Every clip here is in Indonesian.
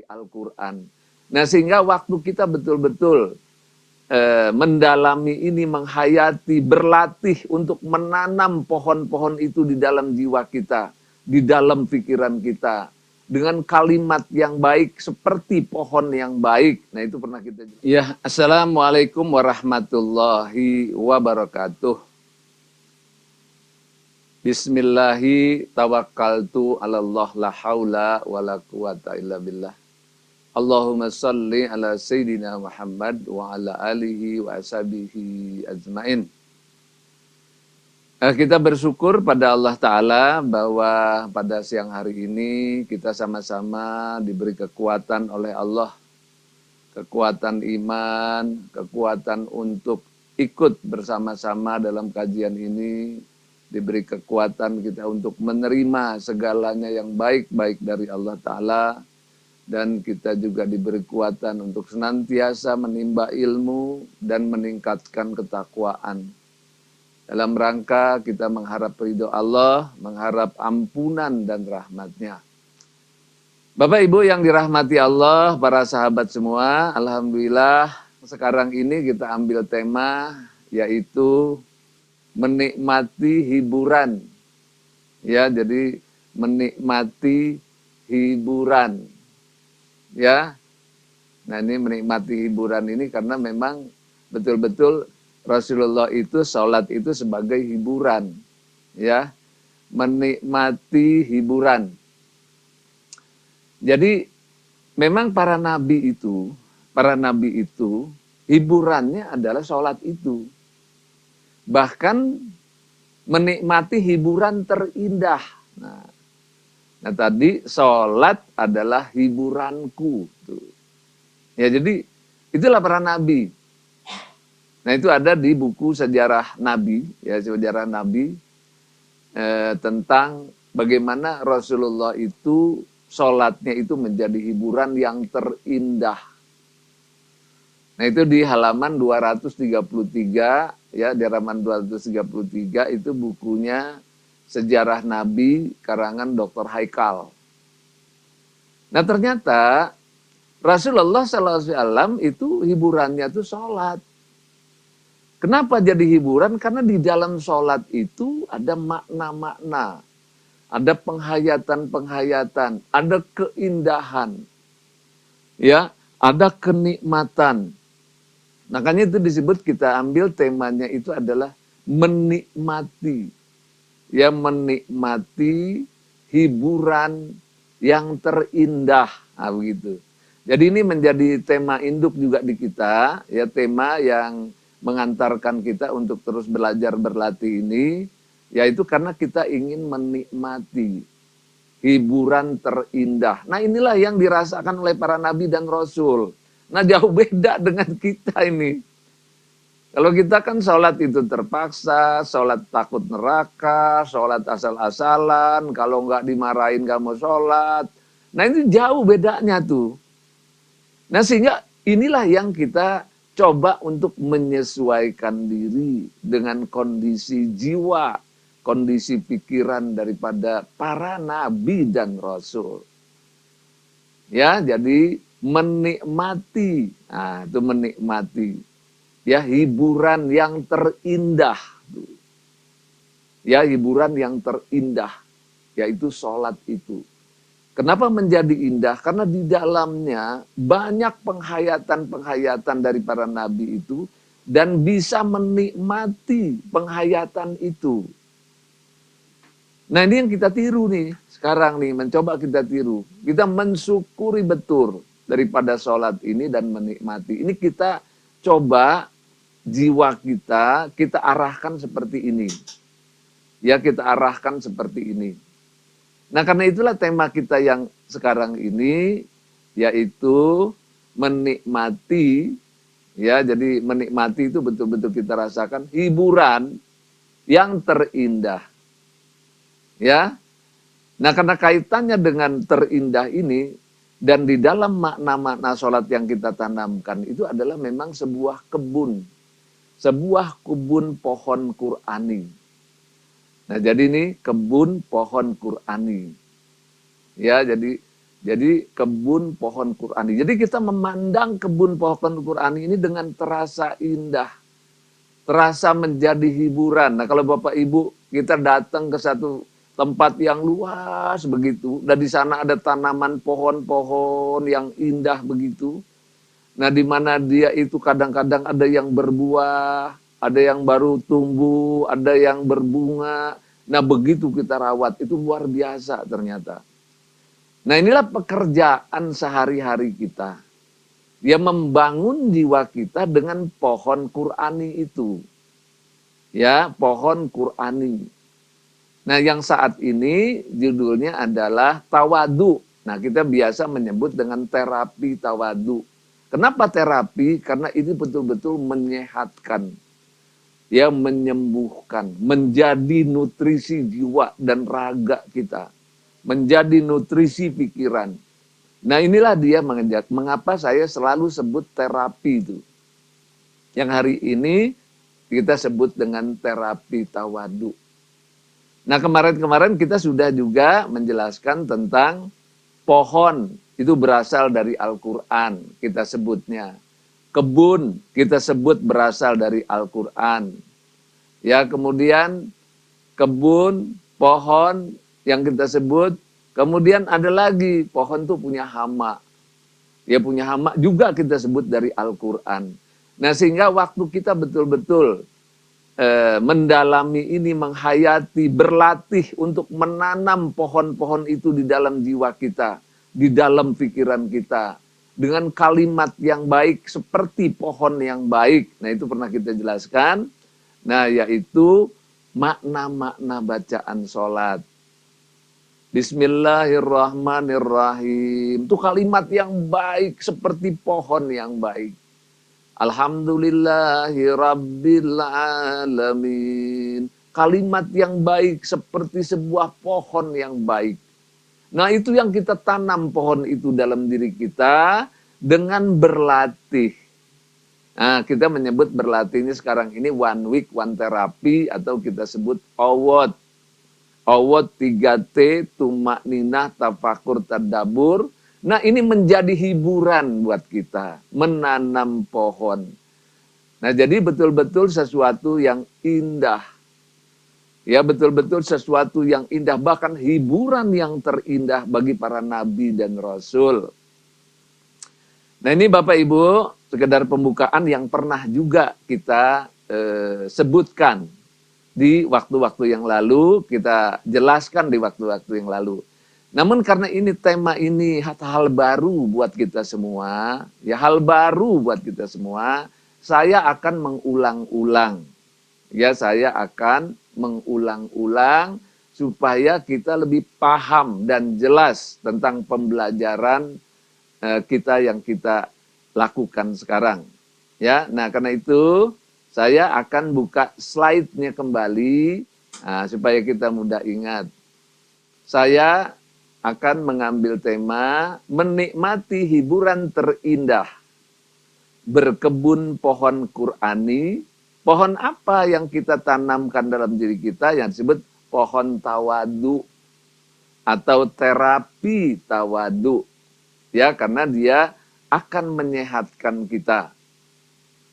Al-Quran. Nah, sehingga waktu kita betul-betul mendalami ini, menghayati, berlatih untuk menanam pohon-pohon itu di dalam jiwa kita, di dalam pikiran kita, dengan kalimat yang baik seperti pohon yang baik. Nah, itu pernah kita. Ya, Assalamualaikum warahmatullahi wabarakatuh. Bismillahi tawakkaltu ala Allah la haula wa la quwata illa billah. Allahumma salli ala Sayyidina Muhammad wa ala alihi wa ashabihi ajmain. Kita bersyukur pada Allah Ta'ala bahwa pada siang hari ini kita sama-sama diberi kekuatan oleh Allah. Kekuatan iman, kekuatan untuk ikut bersama-sama dalam kajian ini. Diberi kekuatan kita untuk menerima segalanya yang baik-baik dari Allah Ta'ala. Dan kita juga diberi kekuatan untuk senantiasa menimba ilmu dan meningkatkan ketakwaan. Dalam rangka kita mengharap ridho Allah, mengharap ampunan dan rahmatnya. Bapak Ibu yang dirahmati Allah, para sahabat semua, alhamdulillah sekarang ini kita ambil tema yaitu menikmati hiburan. Ya, jadi menikmati hiburan. Ya, nah ini menikmati hiburan ini karena memang betul-betul Rasulullah itu sholat itu sebagai hiburan, ya, menikmati hiburan. Jadi memang para nabi itu hiburannya adalah sholat itu, bahkan menikmati hiburan terindah. Nah tadi sholat adalah hiburanku. Tuh. Ya jadi itulah para nabi. Nah itu ada di buku sejarah nabi, ya sejarah nabi tentang bagaimana Rasulullah itu sholatnya itu menjadi hiburan yang terindah. Nah itu di halaman 233, ya di halaman 233 itu bukunya Sejarah Nabi karangan Dr. Haikal. Nah ternyata Rasulullah SAW itu hiburannya itu sholat. Kenapa jadi hiburan? Karena di dalam sholat itu ada makna-makna, ada penghayatan-penghayatan, ada keindahan, ya, ada kenikmatan. Makanya itu disebut kita ambil temanya itu adalah menikmati. Ya menikmati hiburan yang terindah, nah, begitu. Jadi ini menjadi tema induk juga di kita, ya tema yang mengantarkan kita untuk terus belajar berlatih ini, yaitu karena kita ingin menikmati hiburan terindah. Nah inilah yang dirasakan oleh para nabi dan rasul. Nah jauh beda dengan kita ini. Kalau kita kan sholat itu terpaksa, sholat takut neraka, sholat asal-asalan, kalau nggak dimarahin kamu sholat. Nah itu jauh bedanya tuh. Nah sehingga inilah yang kita coba untuk menyesuaikan diri dengan kondisi jiwa, kondisi pikiran daripada para nabi dan rasul. Ya jadi menikmati, nah itu menikmati. Ya hiburan yang terindah. Ya hiburan yang terindah. Yaitu sholat itu. Kenapa menjadi indah? Karena di dalamnya banyak penghayatan-penghayatan dari para nabi itu. Dan bisa menikmati penghayatan itu. Nah ini yang kita tiru nih. Sekarang nih mencoba kita tiru. Kita mensyukuri betul daripada sholat ini dan menikmati. Ini kita coba jiwa kita arahkan seperti ini. Ya kita arahkan seperti ini. Nah karena itulah tema kita yang sekarang ini, yaitu menikmati, ya jadi menikmati itu betul-betul kita rasakan hiburan yang terindah. Ya, nah karena kaitannya dengan terindah ini, dan di dalam makna-makna sholat yang kita tanamkan itu adalah memang sebuah kebun. Sebuah kebun pohon Qur'ani. Nah jadi ini kebun pohon Qur'ani. Ya jadi Jadi kebun pohon Qur'ani. Jadi kita memandang kebun pohon Qur'ani ini dengan terasa indah, terasa menjadi hiburan. Nah kalau Bapak Ibu kita datang ke satu tempat yang luas begitu, dan di sana ada tanaman pohon-pohon yang indah begitu. Nah di mana dia itu kadang-kadang ada yang berbuah, ada yang baru tumbuh, ada yang berbunga. Nah begitu kita rawat, itu luar biasa ternyata. Nah inilah pekerjaan sehari-hari kita. Dia membangun jiwa kita dengan pohon Qur'ani itu. Ya, pohon Qur'ani. Nah yang saat ini judulnya adalah tawadu. Nah kita biasa menyebut dengan terapi tawadu. Kenapa terapi? Karena ini betul-betul menyehatkan, ya menyembuhkan, menjadi nutrisi jiwa dan raga kita, menjadi nutrisi pikiran. Nah inilah dia mengajak, mengapa saya selalu sebut terapi itu. Yang hari ini kita sebut dengan terapi tawadu. Nah kemarin-kemarin kita sudah juga menjelaskan tentang pohon, itu berasal dari Al-Quran, kita sebutnya. Kebun, kita sebut berasal dari Al-Quran. Ya, kemudian kebun, pohon yang kita sebut. Kemudian ada lagi, pohon itu punya hama. Ya, punya hama juga kita sebut dari Al-Quran. Nah, sehingga waktu kita betul-betul mendalami ini, menghayati, berlatih untuk menanam pohon-pohon itu di dalam jiwa kita, di dalam pikiran kita, dengan kalimat yang baik seperti pohon yang baik. Nah itu pernah kita jelaskan. Nah yaitu makna-makna bacaan sholat. Bismillahirrahmanirrahim. Itu kalimat yang baik seperti pohon yang baik. Alhamdulillahirabbil alamin. Kalimat yang baik seperti sebuah pohon yang baik. Nah itu yang kita tanam pohon itu dalam diri kita dengan berlatih. Nah kita menyebut berlatih ini sekarang ini one week, one therapy atau kita sebut OWOT. OWOT 3T, tumak ninah, tafakur, tadabur. Nah ini menjadi hiburan buat kita, menanam pohon. Nah jadi betul-betul sesuatu yang indah. Ya betul-betul sesuatu yang indah, bahkan hiburan yang terindah bagi para nabi dan rasul. Nah ini Bapak Ibu, sekedar pembukaan yang pernah juga kita sebutkan di waktu-waktu yang lalu, kita jelaskan di waktu-waktu yang lalu. Namun karena ini tema ini hal baru buat kita semua, ya hal baru buat kita semua, saya akan mengulang-ulang. Ya saya akan mengulang-ulang supaya kita lebih paham dan jelas tentang pembelajaran kita yang kita lakukan sekarang. Ya, nah karena itu saya akan buka slide-nya kembali supaya kita mudah ingat. Saya akan mengambil tema menikmati hiburan terindah, berkebun pohon Qur'ani. Pohon apa yang kita tanamkan dalam diri kita yang disebut pohon tawadu atau terapi tawadu. Ya, karena dia akan menyehatkan kita.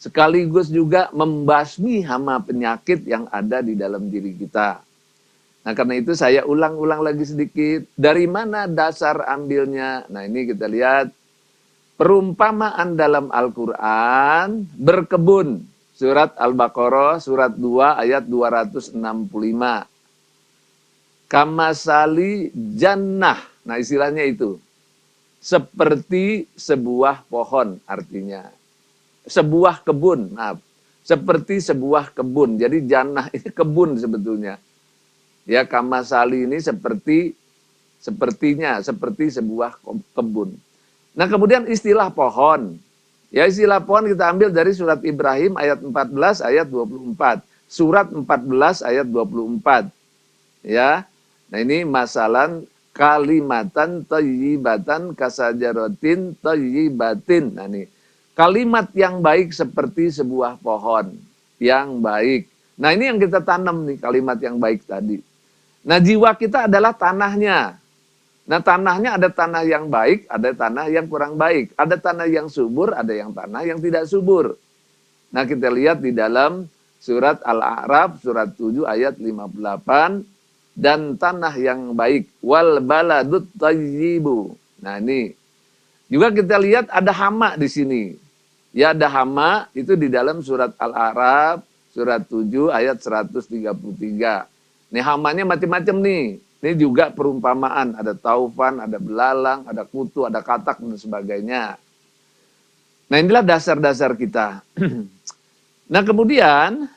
Sekaligus juga membasmi hama penyakit yang ada di dalam diri kita. Nah, karena itu saya ulang-ulang lagi sedikit. Dari mana dasar ambilnya? Nah, ini kita lihat. Perumpamaan dalam Al-Quran, berkebun. Surat Al-Baqarah, surat 2 ayat 265. Kamasali jannah. Nah istilahnya itu. Seperti sebuah pohon artinya. Sebuah kebun, maaf. Seperti sebuah kebun. Jadi jannah ini kebun sebetulnya. Ya kamasali ini sepertinya seperti sebuah kebun. Nah kemudian istilah pohon. Ya istilah pohon kita ambil dari surat Ibrahim ayat 14 ayat 24. Surat 14 ayat 24. Ya. Nah ini masalan kalimatan thayyibatan kasajaratin thayyibatin. Nah ini kalimat yang baik seperti sebuah pohon yang baik. Nah ini yang kita tanam nih kalimat yang baik tadi. Nah jiwa kita adalah tanahnya. Nah, tanahnya ada tanah yang baik, ada tanah yang kurang baik. Ada tanah yang subur, ada yang tanah yang tidak subur. Nah, kita lihat di dalam surat Al-A'raf, surat 7 ayat 58, dan tanah yang baik, wal baladut thayyibu. Nah, ini juga kita lihat ada hama di sini. Ya, ada hama itu di dalam surat Al-A'raf, surat 7 ayat 133. Ini hamanya macam-macam nih. Ini juga perumpamaan, ada taufan, ada belalang, ada kutu, ada katak dan sebagainya. Nah, inilah dasar-dasar kita. Nah, kemudian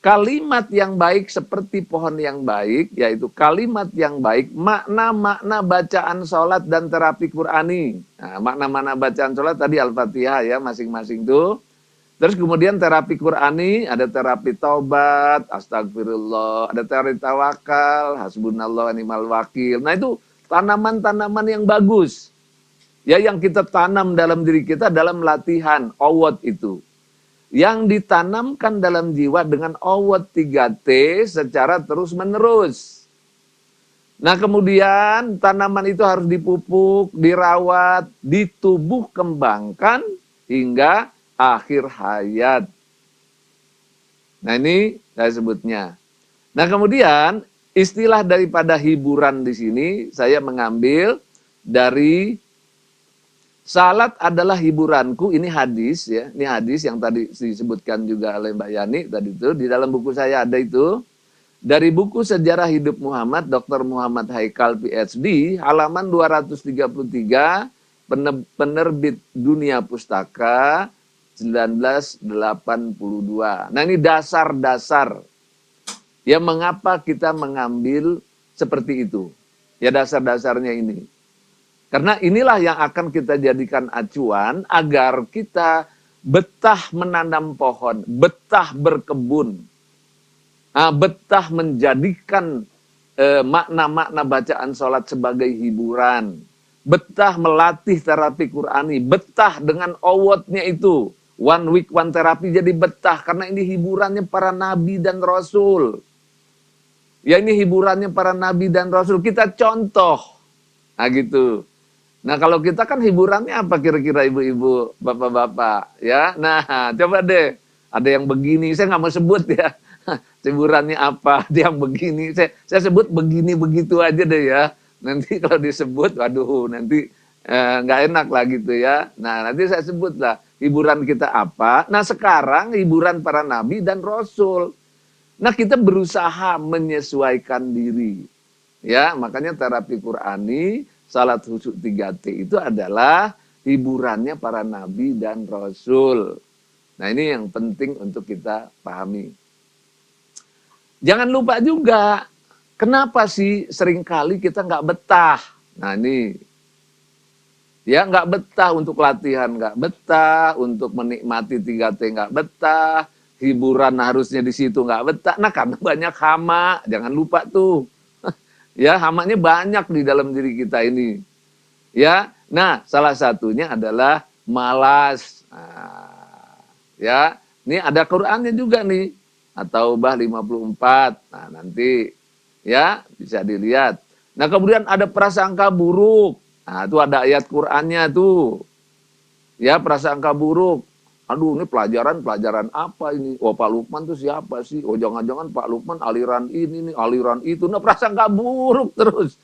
kalimat yang baik seperti pohon yang baik, yaitu kalimat yang baik, makna-makna bacaan sholat dan terapi Qur'ani. Nah, makna-makna bacaan sholat tadi Al-Fatihah ya, masing-masing tuh. Terus kemudian terapi Qur'ani, ada terapi taubat, astagfirullah, ada terapi tawakal, hasbunallah wa ni'mal wakil. Nah, itu tanaman-tanaman yang bagus. Ya, yang kita tanam dalam diri kita dalam latihan awad itu. Yang ditanamkan dalam jiwa dengan awad 3T secara terus-menerus. Nah, kemudian tanaman itu harus dipupuk, dirawat, ditubuh kembangkan hingga akhir hayat. Nah, ini saya sebutnya. Nah, kemudian istilah daripada hiburan di sini saya mengambil dari salat adalah hiburanku. Ini hadis ya. Ini hadis yang tadi disebutkan juga oleh Mbak Yani tadi itu. Di dalam buku saya ada itu. Dari buku Sejarah Hidup Muhammad, Dr. Muhammad Haikal PhD, halaman 233, penerbit Dunia Pustaka 1982. Nah, ini dasar-dasar ya mengapa kita mengambil seperti itu. Ya, dasar-dasarnya ini. Karena inilah yang akan kita jadikan acuan agar kita betah menanam pohon, betah berkebun, betah menjadikan makna-makna bacaan sholat sebagai hiburan, betah melatih terapi Qur'ani, betah dengan awardnya itu. One week, one terapi jadi betah. Karena ini hiburannya para nabi dan rasul. Ya, ini hiburannya para nabi dan rasul. Kita contoh. Nah, gitu. Nah, kalau kita kan hiburannya apa kira-kira ibu-ibu, bapak-bapak? Ya, nah coba deh. Ada yang begini, saya nggak mau sebut ya. Hiburannya apa, ada yang begini. Saya sebut begini begitu aja deh ya. Nanti kalau disebut, waduh, nanti nggak enak lah gitu ya. Nah, nanti saya sebut lah hiburan kita apa. Nah, sekarang hiburan para nabi dan rasul. Nah, kita berusaha menyesuaikan diri. Ya, makanya terapi Qur'ani, salat khusyuk 3T itu adalah hiburannya para nabi dan rasul. Nah, ini yang penting untuk kita pahami. Jangan lupa juga, kenapa sih seringkali kita nggak betah? Nah, ini ya, nggak betah untuk latihan, nggak betah untuk menikmati 3T, nggak betah, hiburan harusnya di situ nggak betah. Nah, karena banyak hama, jangan lupa tuh. Ya, hamanya banyak di dalam diri kita ini. Ya, nah salah satunya adalah malas. Nah, ya, ini ada Qur'annya juga nih. At-Taubah 54. Nah, nanti ya bisa dilihat. Nah, kemudian ada prasangka buruk. Nah, itu ada ayat Qur'annya tuh. Ya, prasangka buruk. Aduh, ini pelajaran apa ini? Oh, Pak Lukman tuh siapa sih? Oh, jangan-jangan Pak Lukman aliran ini nih, aliran itu. Nah, prasangka buruk terus.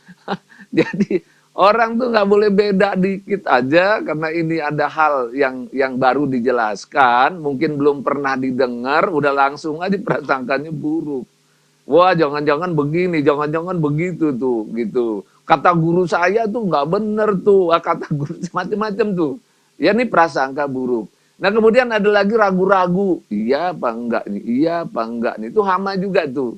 Jadi, orang tuh nggak boleh beda dikit aja, karena ini ada hal yang baru dijelaskan, mungkin belum pernah didengar, udah langsung aja prasangkanya buruk. Wah, jangan-jangan begini, jangan-jangan begitu tuh, gitu. Kata guru saya tuh nggak bener tuh, kata guru macam-macam tuh. Ya, ini prasangka buruk. Nah, kemudian ada lagi ragu-ragu, iya apa enggak nih, iya apa enggak nih, itu hama juga tuh.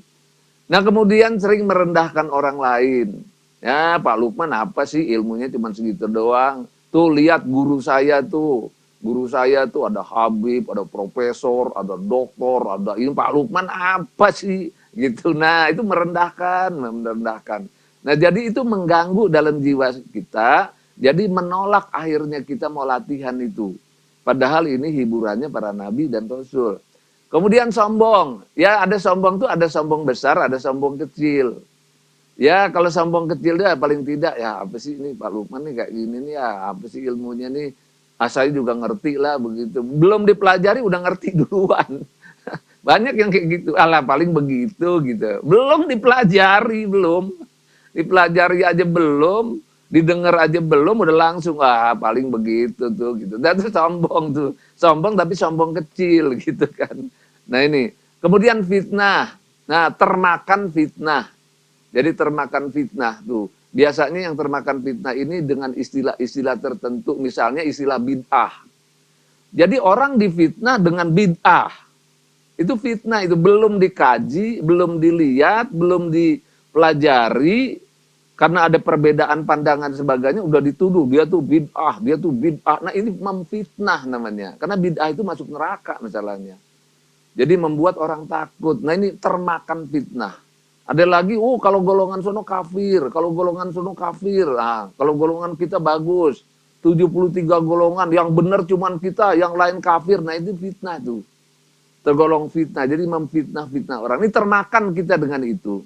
Nah, kemudian sering merendahkan orang lain. Ya, Pak Lukman apa sih ilmunya cuma segitu doang. Tuh lihat guru saya tuh. Guru saya tuh ada Habib, ada profesor, ada doktor, ada ini. Pak Lukman apa sih? Gitu. Nah, itu merendahkan. Nah, jadi itu mengganggu dalam jiwa kita. Jadi menolak akhirnya kita mau latihan itu. Padahal ini hiburannya para nabi dan rasul. Kemudian sombong. Ya, ada sombong tuh, ada sombong besar, ada sombong kecil. Ya kalau sombong kecil dia paling tidak ya apa sih ini Pak Lukman nih kayak gini nih ya apa sih ilmunya nih, saya juga ngerti lah begitu. Belum dipelajari udah ngerti duluan. Banyak yang kayak gitu, alah paling begitu gitu. Belum dipelajari, belum. Dipelajari aja belum, didengar aja belum, udah langsung, paling begitu tuh gitu. Dan itu sombong tuh. Sombong tapi sombong kecil gitu kan. Nah ini, kemudian fitnah. Nah, termakan fitnah. Jadi termakan fitnah tuh. Biasanya yang termakan fitnah ini dengan istilah-istilah tertentu, misalnya istilah bid'ah. Jadi orang difitnah dengan bid'ah. Itu fitnah, itu belum dikaji, belum dilihat, belum dipelajari, karena ada perbedaan pandangan sebagainya, udah dituduh, dia tuh bid'ah, dia tuh bid'ah. Nah ini memfitnah namanya, karena bid'ah itu masuk neraka masalahnya. Jadi membuat orang takut, nah ini termakan fitnah. Ada lagi, kalau golongan sono kafir, kalau golongan sono kafir, kalau golongan kita bagus, 73 golongan, yang benar cuman kita, yang lain kafir, nah itu fitnah tuh. Tergolong fitnah, jadi memfitnah-fitnah orang. Ini termakan kita dengan itu.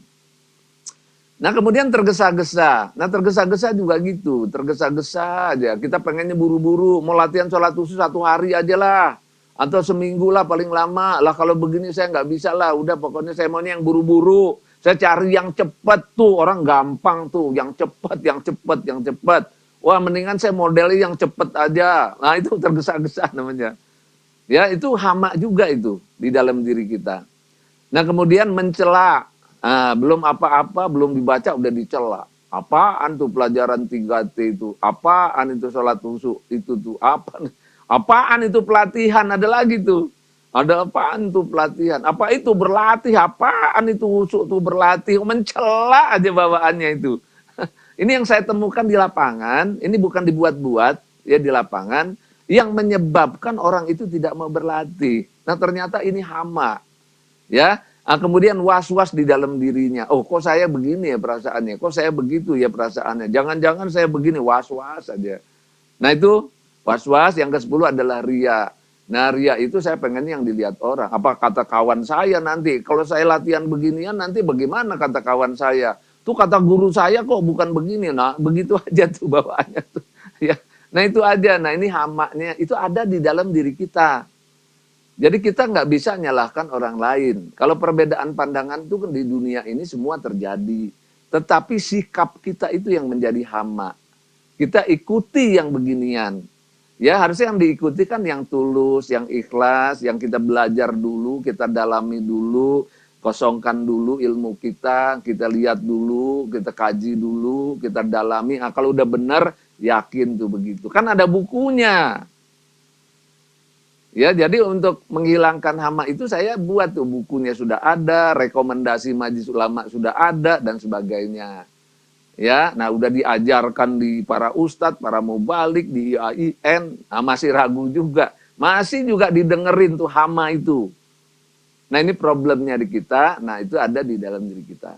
Nah kemudian tergesa-gesa, nah tergesa-gesa juga gitu, tergesa-gesa aja. Kita pengennya buru-buru, mau latihan sholat khusus 1 hari aja lah. Atau seminggu lah paling lama, lah kalau begini saya nggak bisa lah, udah pokoknya saya maunya yang buru-buru. Saya cari yang cepat tuh, orang gampang tuh, yang cepat, yang cepat, yang cepat. Wah mendingan saya modelnya yang cepat aja, nah itu tergesa-gesa namanya. Ya itu hama juga itu di dalam diri kita. Nah kemudian mencela, belum apa-apa, belum dibaca udah dicela. Apaan tuh pelajaran 3T itu? Apaan itu sholat khusyuk itu tuh? Apaan itu pelatihan? Ada lagi tuh. Ada apaan tuh pelatihan? Apa itu berlatih? Apaan itu khusyuk tuh berlatih? Mencela aja bawaannya itu. Ini yang saya temukan di lapangan, ini bukan dibuat-buat, ya di lapangan, yang menyebabkan orang itu tidak mau berlatih. Nah ternyata ini hama. Ya, kemudian was-was di dalam dirinya. Oh, kok saya begini ya perasaannya? Kok saya begitu ya perasaannya? Jangan-jangan saya begini, was-was aja. Nah itu was-was. Yang ke-10 adalah ria. Nah ria itu saya pengen yang dilihat orang. Apa kata kawan saya nanti? Kalau saya latihan beginian nanti bagaimana kata kawan saya? Tuh kata guru saya kok bukan begini. Nah begitu aja tuh bawaannya tuh. Ya. Nah itu aja. Nah ini hamaknya itu ada di dalam diri kita. Jadi kita nggak bisa nyalahkan orang lain. Kalau perbedaan pandangan itu kan di dunia ini semua terjadi. Tetapi sikap kita itu yang menjadi hama. Kita ikuti yang beginian. Ya harusnya yang diikuti kan yang tulus, yang ikhlas, yang kita belajar dulu, kita dalami dulu, kosongkan dulu ilmu kita lihat dulu, kita kaji dulu, kita dalami. Nah, kalau udah benar, yakin tuh begitu. Kan ada bukunya. Ya, jadi untuk menghilangkan hama itu saya buat tuh bukunya sudah ada, rekomendasi majelis ulama sudah ada dan sebagainya. Ya, nah udah diajarkan di para ustadz, para mubalik, di IAIN, masih ragu juga. Masih juga didengerin tuh hama itu. Nah ini problemnya di kita, nah itu ada di dalam diri kita.